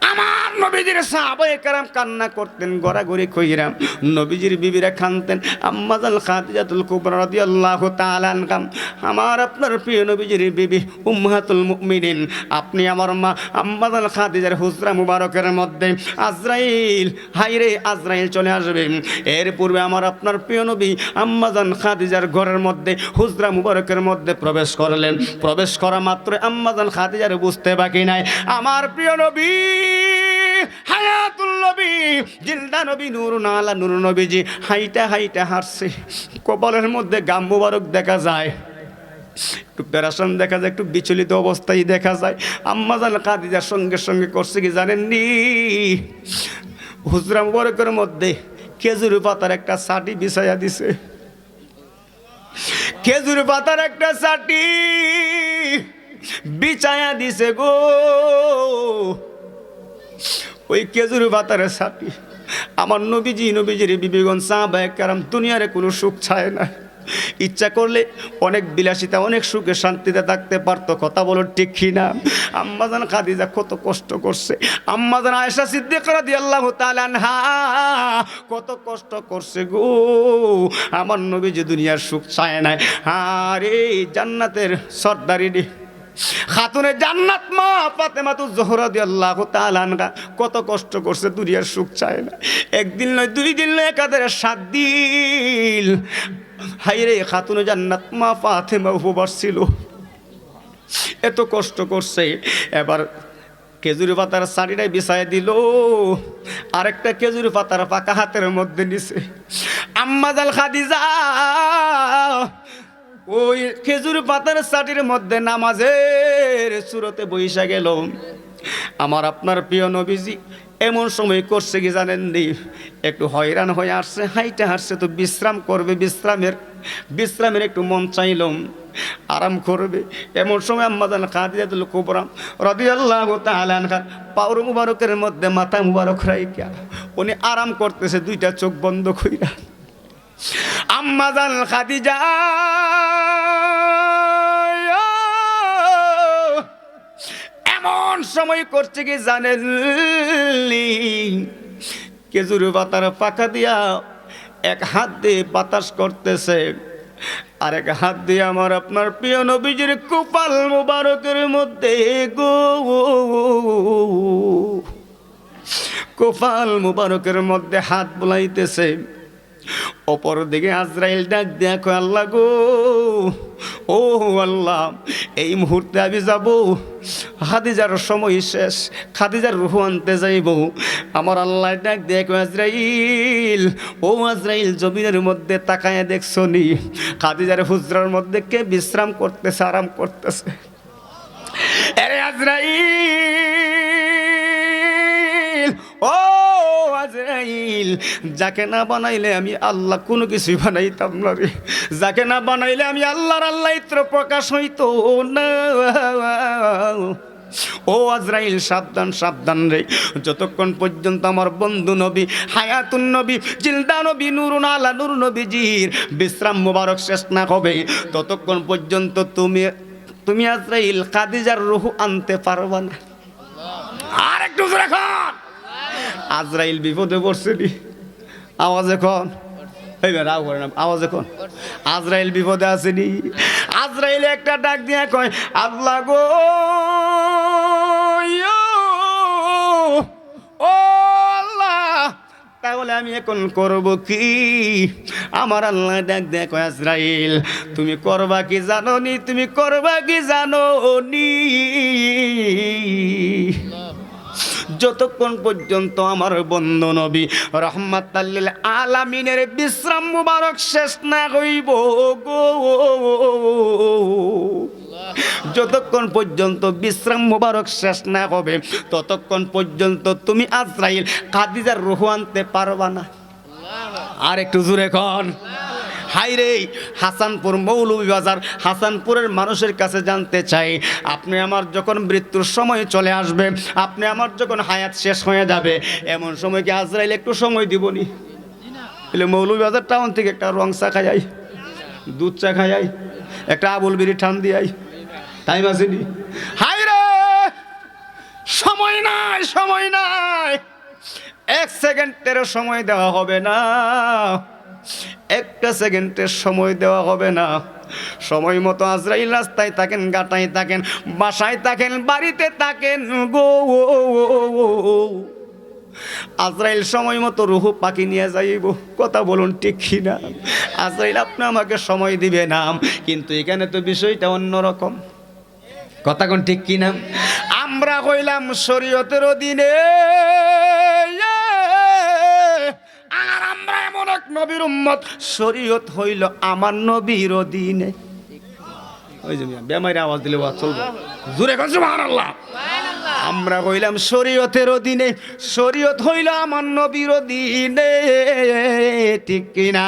আমার নবীজির সাহাবায়ে কেরাম কান্না করতেন গড়াগড়ি কইরাম নবীজির বিবিরা কাঁদতেন আম্মাজান খাদিজাতুল কুবরা রাদিয়াল্লাহু তাআলা আনহা আমার আপনার প্রিয় নবীজির বিবি উম্মাহাতুল মুমিনিন আপনি আমার মা আম্মাজান খাদিজার হুজরা মুবারকের মধ্যে আজরাইল হাইরে আজরাইল চলে আসবে এর পূর্বে আমার আপনার প্রিয় নবী আম্মাজান খাদিজার ঘরের মধ্যে হুজরা মুবারকের মধ্যে প্রবেশ করলেন প্রবেশ করা মাত্র আম্মাজান খাদিজার বুঝতে বাকি নাই আমার প্রিয় নবী হায়াতুল নবী জিন্দা নবী নূরুন আলা নূর নবীজি হাইটা হাইটা হাসছে কপালের মধ্যে গাম মুবারক দেখা যায় একটু প্যারাশন দেখা যায় একটু বিচলিত অবস্থায় দেখা যায় আম্মাজান খাদিজার সঙ্গে সঙ্গে করছে কি জানেননি হুজরা মুবারকের মধ্যে খেজুর পাতার একটা সাটি বিছাইয়া দিছে খেজুর পাতার একটা সাটি বিছাইয়া দিছে গো ওই খেজুর পাতার সাথী আমার নবীজির বিবিগণ সাহাবায়ে কেরাম দুনিয়ারে কোনো সুখ চায় না ইচ্ছা করলে অনেক বিলাসিতা অনেক সুখে শান্তিতে থাকতে পারতো কথা বলো ঠিক কি না আম্মাজান খাদিজা কত কষ্ট করছে আম্মাজান আয়েশা সিদ্দিকা রাদিয়াল্লাহু তাআলা আনহা কত কষ্ট করছে গো আমার নবীজি দুনিয়ার সুখ চায় না আরে জান্নাতের সর্দারিনী খাতুনে জান্নাত মা ফাতেমাতুজ জোহরা রাদিয়াল্লাহু তাআলা আনহা কত কষ্ট করছে, দুনিয়ার সুখ চায় না। একদিন নয়, 2 দিন নয়, একাধারে 7 দিন হায়রে খাতুনে জান্নাত মা ফাতেমা উপবাস ছিল, এত কষ্ট করছে। এবার খেজুরি পাতার শাড়িটাই বিছায় দিল, আরেকটা খেজুরি পাতার পাকা হাতের মধ্যে নিছে। আম্মা জান খাদিজা ওই খেজুরি পাতার শাড়ির মধ্যে নামাজের সুরতে বইসা গেল। আমার আপনার প্রিয় নবীজি এমন সময় করছে কি জানেন নি, একটু হয়রান হয়ে আসছে, হাইটে হাসছে, তো বিশ্রাম করবে, বিশ্রামের একটু মন চাইল, আরাম করবে। এমন সময় আম্মা জান খাদিজাতুল কুবরা রাদিয়াল্লাহু তাআলা আনহা পাউর মুবারকের মধ্যে মাথা মুবারক রাইখা উনি আরাম করতেছে, 2টা চোখ বন্ধ কইরা। আম্মা জান খাদিজা এমন সময় করছে কি জানেন, খেজুর পাতার পাকা দিয়া এক হাত দিয়ে বাতাস করতেছে, আর এক হাত দিয়ে আমার আপনার প্রিয় নবীজির কপাল মুবারকের মধ্যে কপাল মুবারকের মধ্যে হাত বুলাইতেছে। অপর দিকে আজরাইল ডাক দেখো, আল্লাহ গো, ও আল্লাহ, এই মুহূর্তে আমি যাব, খাদিজার সময় শেষ, খাদিজার রূহ আনতে যাইব। আমার আল্লাহ ডাক দেখো, আজরাইল, ও আজরাইল, জমিনের মধ্যে তাকায় দেখছো নি খাদিজার হুজরার মধ্যে কে বিশ্রাম করতেছে, আরাম করতেছে। আরে আজরাইল, ও আজরাইল, যাকে না বানাইলে আমি আল্লাহ কোনো কিছুই বানাইতাম না রে, যাকে না বানাইলে আমি আল্লাহর আল্লাহিত্ব প্রকাশ হইতো না। ও আজরাইল, সাবধান সাবধান রে, যতক্ষণ পর্যন্ত আমার বন্ধু নবী হায়াতুন নবী জিলদা নবী নূরুন আলা নূর নবীজির বিশ্রাম মুবারক শেষ না হবে, ততক্ষণ পর্যন্ত তুমি আজরাইল খাদিজার রূহ আনতে পারবা না। আর একটু জোরে কর, আজরাইল বিপদে পড়ছেনি, আওয়াজ এখন আওয়াজ এখন, আজরাইল বিপদে আসেনি। আজরাইল একটা ডাক দিয়ে কয়, আল্লাহ গো, ও আল্লাহ, তাহলে আমি এখন করব কি? আমার আল্লাহ ডাক দিয়ে কয়, আজরাইল, তুমি করবা কি জানো নি, তুমি করবা কি জানো নি, যতক্ষণ পর্যন্ত আমার বন্ধু নবী রাহমাতাল লিল আলামিনের বিশ্রাম মুবারক শেষ না হইব গো, যতক্ষণ পর্যন্ত বিশ্রাম মুবারক শেষ না হবে, ততক্ষণ পর্যন্ত তুমি আজরাইল খাদিজার রূহ আনতে পারবা না। আর একটু জোরে কর। হাইরে হাসানপুর মৌলভীবাজার, হাসানপুরের মানুষের কাছে জানতে চাই, আপনি আমার যখন মৃত্যুর সময় চলে আসবে, আপনি আমার যখন হায়াত শেষ হয়ে যাবে, এমন সময় কি আজরাইল একটু সময় দিবনি? বলে মৌলভীবাজার টাউন থেকে একটা রং চা খাই, দুধ চা খাই, একটা আবুল বিড়ি ঠান দিয়াই, টাইম আসেনি? হাইরে সময় নাই, সময় নাই, 1 সেকেন্ডেরও সময় দেওয়া হবে না, 1টা সেকেন্ডের সময় দেওয়া হবে না। সময় মতো আজরাইল রাস্তায় থাকেন, গাটায় থাকেন, বাসায় থাকেন, বাড়িতে থাকেন গো, আজরাইল সময় মতো রূহ পাখি নিয়ে যাইব। কথা বলুন ঠিক কিনা? আজরাইল আপনি আমাকে সময় দিবে না, কিন্তু এখানে তো বিষয়টা অন্যরকম। কথা কোন ঠিক কিনা? আমরা কইলাম শরীয়তের অধীনে, আর আমরা এমন এক নবীর উম্মত, শরীয়ত হইল আমার নবীর অধীনে। ওই যে বেমাইরে আওয়াজ দিলে চলবো, জোরে কর সুবহানাল্লাহ। আমরা কইলাম শরীয়তের অধীনে, শরীয়ত হইল আমার নবীর অধীনে, ঠিক কিনা?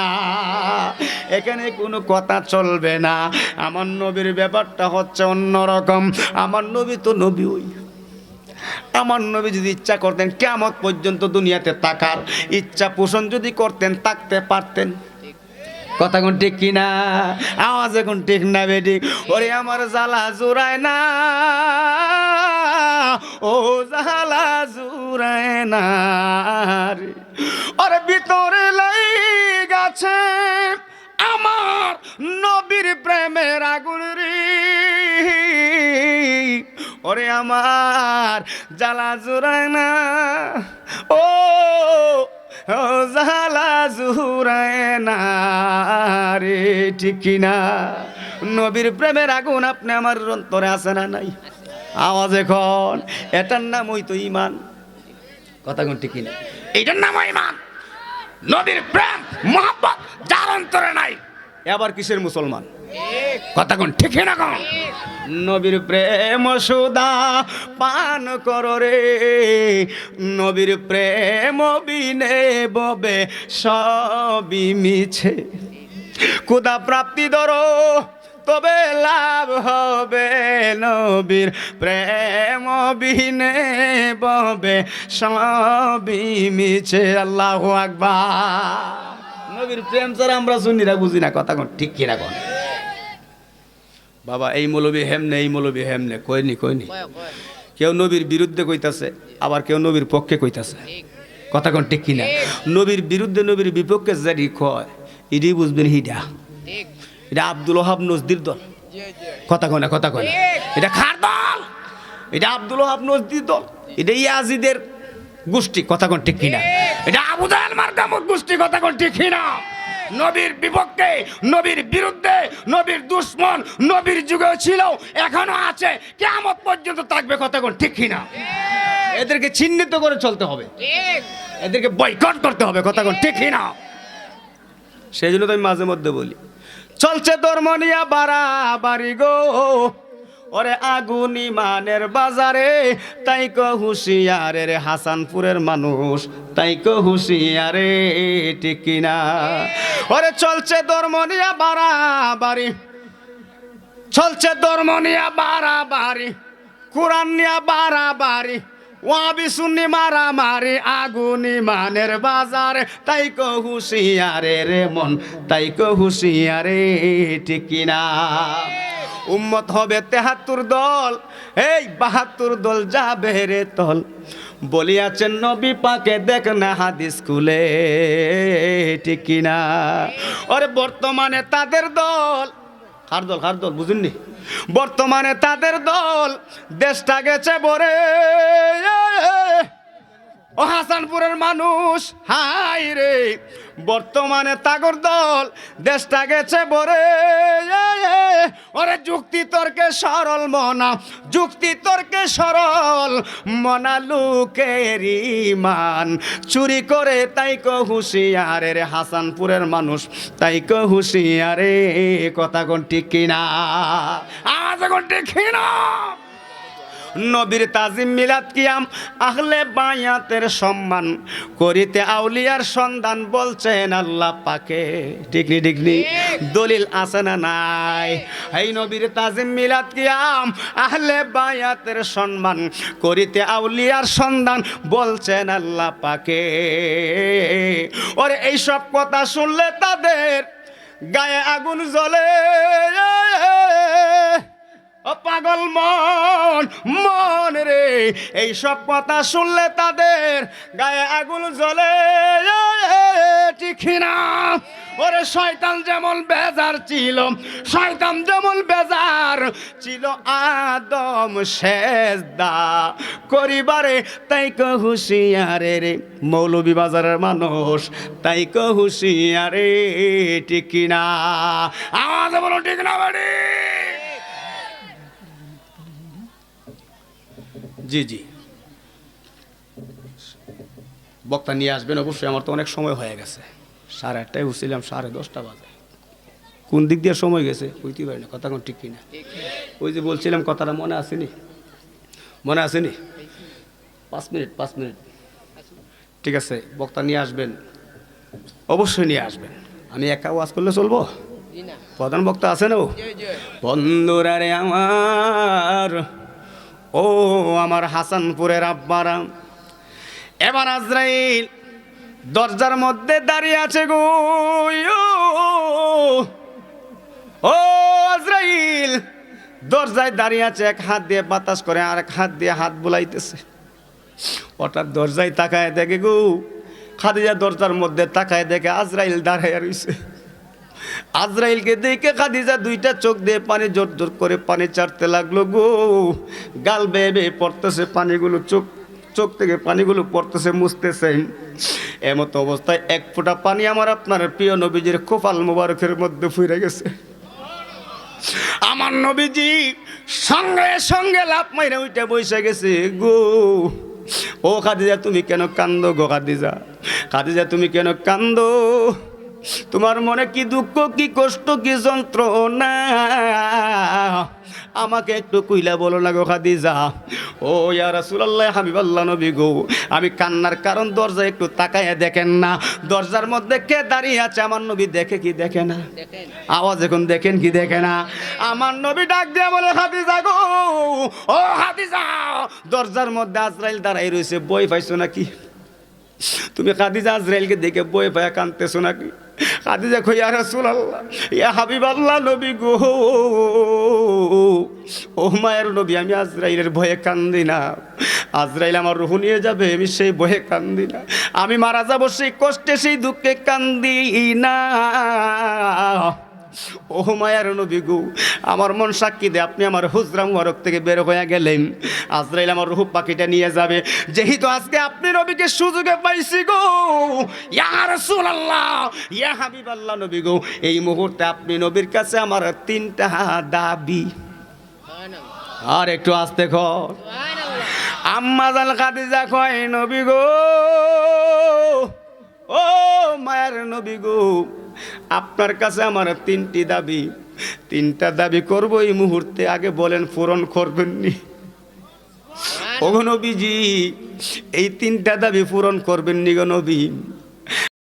এখানে কোনো কথা চলবে না। আমার নবীর ব্যাপারটা হচ্ছে অন্যরকম। আমার নবী তো নবী, ওই আমার নবী যদি ইচ্ছা করতেন কিয়ামত পর্যন্ত দুনিয়াতে থাকার, ইচ্ছা পোষণ যদি করতেন, থাকতে পারতেন। কথা কোন ঠিক কিনা? আওয়াজ এখন ঠিক না বেটি? ওরে আমার জ্বালা জুড়ায় না, ও জ্বালা জুড়ায় না রে, ওরে ভিতরে লাইগাছে আমার নবীর প্রেমের আগুন রে, ওরে আমার জ্বালা জুড়ায় না, ও জ্বালা জুড়ায় না রে, ঠিক কিনা? নবীর প্রেমের আগুন আপনি আমার অন্তরে আছে না নাই? আওয়াজ এখন, এটার নাম হইতো ইমান। কথা কোন ঠিক কিনা? এইটার নাম ইমান। নবীর প্রেম মহব্বত যার অন্তরে নাই, এবার কিসের মুসলমান? কথা কোন ঠিক না? কোন নবীর প্রেম সুদা পান করো রে, নবীর প্রেম বিনে ববে সবই মিছে। ক্ষুধা প্রাপ্তি ধরো তবে লাভ হবে, নবীর প্রেম বিনে ববে সবই মিছে। আল্লাহু আকবার। নবীর প্রেম ছাড়া আমরা সুন্নিরা বুঝি না। কথা কোন ঠিক কিনা? কোন বাবা এই মৌলবী হেমনে, এই মৌলবী হেমনে, কইনি কেউ নবীর বিরুদ্ধে কইতাছে, আবার কেউ নবীর পক্ষে কইতাছে। কথা কোন ঠিক কিনা? নবীর বিরুদ্ধে নবীর বিপক্ষে যারি কয় ইডি বুঝবেন হিডা, এটা আব্দুল ওহাব নজদির দল। কথা কয় না? কথা কয় না? এটা খার দল, এটা আব্দুল ওহাব নজদির দল, এটা ইয়াজিদের গোষ্ঠী। কথা কোন ঠিক কিনা? এটা আবু জাহেল মারকামুর গোষ্ঠী। কথা কোন ঠিক কিনা? নবীর বিপক্ষে, নবীর বিরুদ্ধে, নবীর দুশ্মন নবীর যুগেও ছিল, এখনো আছে, কিয়ামত পর্যন্ত থাকবে। কথা কোন ঠিক কিনা? এদেরকে চিহ্নিত করে চলতে হবে, এদেরকে বয়কট করতে হবে। কথা কোন ঠিক কিনা? সেই জন্য তো আমি মাঝে মধ্যে বলি, চলছে ধর্ম নিয়া বাড়াবাড়ি গো, ওরে আগুন ইমানের বাজারে, তাই কো হুঁশিয়ারে রে হাসানপুরের মানুষ, তাই কো হুঁশিয়ারে, ঠিক কিনা? ওরে চলছে ধর্ম নিয়া বাড়াবাড়ি, চলছে ধর্ম নিয়া বাড়াবাড়ি, কোরআন নিয়া বাড়াবাড়ি, ওয়াবি সুন্নি মারামারি, আগুন ইমানের বাজারে, তাই কো হুঁশিয়ারে রে মন, তাই কো হুঁশিয়ারে, ঠিক কিনা? উম্মত হবে ৭৩ দল, এই ৭২ দল যাবে রে তল, বলিয়াছেন নবী পাকে, দেখ না হাদিস খুলে, ঠিক কিনা? ওরে বর্তমানে তাদের দল, কার দল? কার দল বুঝুননি? বর্তমানে তাদের দল দেশটা গেছে বরে, ও হাসানপুরের মানুষ হাই রে, বর্তমানে তাগর দল দেশটা গেছে বরে। ওরে যুক্তি তর্কে সরল মনা, যুক্তি তর্কে সরল মনা, লোকের ইমান চুরি করে, তাই কো হুঁশিয়ারে রে হাসানপুরের মানুষ, তাই কো হুঁশিয়ারে। কথা কোন ঠিক কিনা? আজ কোন ঠিক কিনা? নবীর তাজিম মিলাদ কিয়াম আহলে বায়াতের সম্মান করিতে আউলিয়ার সন্ধান, বলছেন আল্লাহ পাকে, ঠিক নি? ঠিক নি? দলিল আছে না নাই? এই নবীর তাজিম মিলাদ কিয়াম আহলে বায়াতের সম্মান করিতে আউলিয়ার সন্ধান, বলছেন আল্লাহ পাকে। ওরে এই সব কথা শুনলে তাদের গায়ে আগুন জ্বলে, ও পাগল মন, মন রে, এই সব কথা শুনলে তাদের গায়ে আগুন জ্বলে, ঠিক না? ওরে শয়তান যেমন বেজার ছিল, শয়তান যেমন বেজার ছিল আদম সেজদা করিবারে, তাই কো হুঁশিয়ারে রে মৌলভী বাজারের মানুষ, তাই কো হুঁশিয়ারে, ঠিক না? আওয়াজ বলো ঠিক না বাড়ি? জি জি, বক্তা নিয়ে আসবেন অবশ্যই। আমার তো অনেক সময় হয়ে গেছে, 8:30টায় উঠছিলাম, 10:30 বাজে। কোন দিক দিয়ে সময় গেছে বুঝতে পারি না। কথা কোন ঠিক কিনা? ওই যে বলছিলাম কথাটা মনে আসেনি? মনে আসেনি? 5 মিনিট, 5 মিনিট, ঠিক আছে। বক্তা নিয়ে আসবেন, অবশ্যই নিয়ে আসবেন। আমি একা ওয়াজ করলে চলবো? প্রধান বক্তা আছে না? বন্ধুরা রে আমার, ও আমার হাসানপুরের আব্বারা, এবার আজরাইল দরজার মধ্যে দাঁড়িয়ে আছে গো, ও আজরাইল দরজায় দাঁড়িয়ে আছে, এক হাত দিয়ে বাতাস করে আর এক হাত দিয়ে হাত বুলাইতেছে। হঠাৎ দরজায় তাকায় দেখে গো, খাদিজা দরজার মধ্যে তাকায় দেখে আজরাইল দাঁড়াইয়া রইছে। আজরাইলকে দেখে খাদিজা দুইটা চোখ দিয়ে পানি জোর জোর করে পানি ছাড়তে লাগলো গো। গাল বেয়ে বেয়ে পড়তেছে পানিগুলো, চোখ থেকে পানিগুলো পড়তেছে, মুছতেছে। এমতো অবস্থায় এক ফোঁটা পানি আমার আপনার প্রিয় নবীজির কপাল মোবারকের মধ্যে ফুইরে গেছে। আমার নবীজি সঙ্গে সঙ্গে লাফ মাইরা উঠে বসে গেছে গো। ও খাদিজা তুমি কেন কান্দো গো? খাদিজা, খাদিজা তুমি কেন কান্দো? তোমার মনে কি দুঃখ, কি কষ্ট, কি যন্ত্রণা? আমাকে একটু কইলা বলো না গো খাদিজা। ও ইয়া রাসূলুল্লাহ, হাবিবাল্লাহ নবী গো, আমি কান্নার কারণ দরজা একটু তাকায়া দেখেন না, দরজার মধ্যে কে দাঁড়িয়ে আছে আমার নবী দেখে কি দেখে না? আওয়াজ এখন দেখেন কি দেখে না? আমার নবী ডাক দিয়া বলে খাদিজা গো, ও খাদিজা, দরজার মধ্যে আজরাইল দাঁড়াই রয়েছে, বই পাইছো নাকি? তুমি খাদিজা আজরাইলকে দেখে বই পায়া কাঁদতেছো নাকি? খাদিজা কই ইয়া রাসূলুল্লাহ, ইয়া হাবিবাল্লাহ নবী গো, ও মায়ের নবী, আমি আজরাইলের ভয়ে কান্দি না। আজরাইল আমার রূহ নিয়ে যাবে, আমি সেই ভয়ে কান্দি না। আমি মারা যাব সেই কষ্টে, সেই দুঃখে কান্দি না। ও মায়ার নবী গো, আমার মন সাক্ষী দে, আপনি আমার হুজরা মুবারক থেকে বের হয়ে গেলেন, আজরাইল আমার রূহ পাখিটা নিয়ে যাবে। যেহেতু আজকে আপনি নবীকে সুযোগে পাইছি গো, ইয়া রাসূলুল্লাহ, ইয়া হাবিবাল্লাহ নবী গো, এই মুহূর্তে আপনি নবীর কাছে আমার 3টা দাবি। আর একটু আস্তে কর। আম্মা জান খাদিজা কয় নবী গো, ও মায়ের নবী গো, আপনার কাছে আমার 3টি দাবি। 3টা দাবি করবো এই মুহূর্তে, আগে বলেন পূরণ করবেননি? ও নবীজি, এই 3টা দাবি পূরণ করবেননি গো নবী?